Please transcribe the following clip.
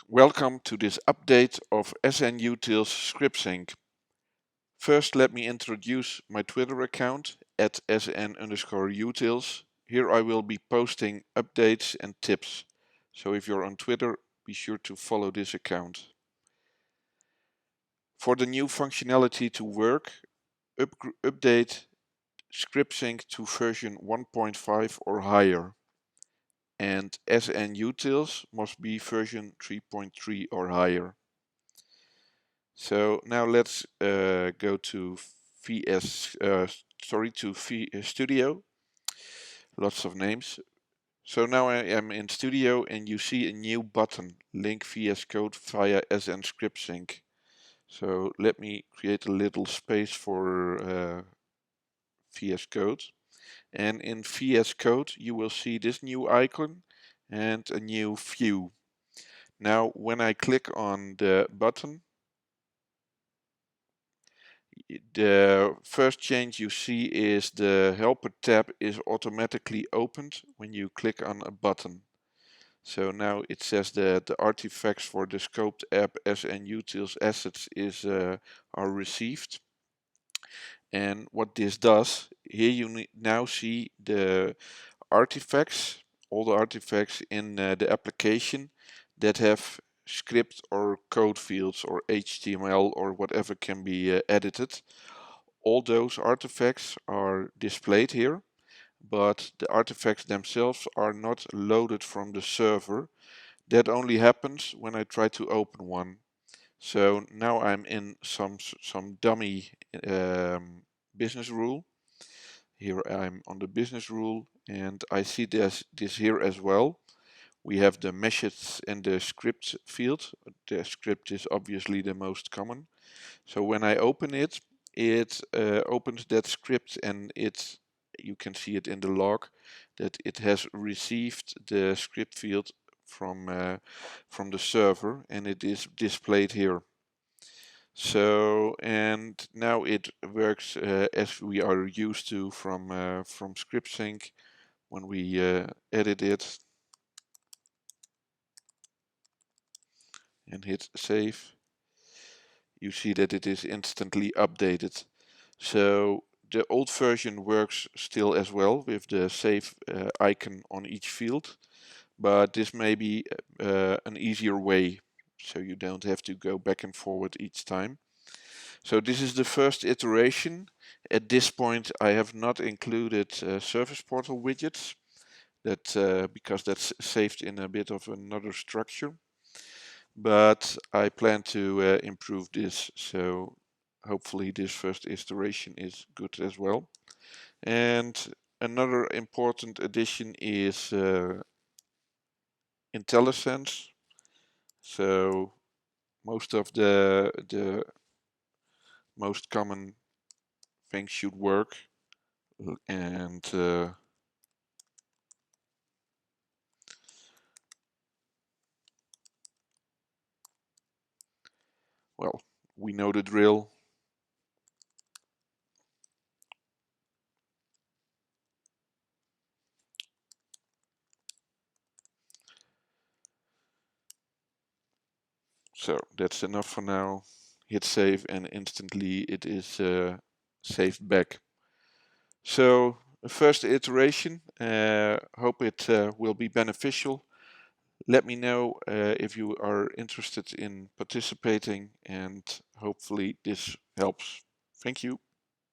Welcome to this update of sn-Utils scriptsync. First, let me introduce my Twitter account at sn_Utils. Here I will be posting updates and tips. So if you're on Twitter, be sure to follow this account. For the new functionality to work, update scriptsync to version 1.5 or higher. And sn-Utils must be version 3.3 or higher. So now let's go to Studio. Lots of names. So now I am in Studio and you see a new button, Link VS Code via sn-scriptsync. So let me create a little space for VS Code. And in VS Code you will see this new icon and a new view. Now when I click on the button, the first change you see is the helper tab is automatically opened when you click on a button. So now it says that the artifacts for the scoped app sn-Utils assets are received. And what this does, here you now see the artifacts, all the artifacts in the application that have script or code fields or HTML or whatever can be edited. All those artifacts are displayed here, but the artifacts themselves are not loaded from the server. That only happens when I try to open one. So now I'm in some dummy business rule. Here I'm on the business rule and I see this here as well. We have the message and the script field. The script is obviously the most common. So when I open it, it opens that script and you can see it in the log that it has received the script field from the server and it is displayed here. So and now it works as we are used to from scriptsync. When we edit it and hit save, you see that it is instantly updated. So the old version works still as well with the save icon on each field, but this may be an easier way, so you don't have to go back and forward each time. So this is the first iteration. At this point I have not included service portal widgets, because that's saved in a bit of another structure. But I plan to improve this, so hopefully this first iteration is good as well. And another important addition is IntelliSense. So most of the most common things should work, and well, we know the drill. So that's enough for now. Hit save and instantly it is saved back. So the first iteration, hope it will be beneficial. Let me know if you are interested in participating, and hopefully this helps. Thank you.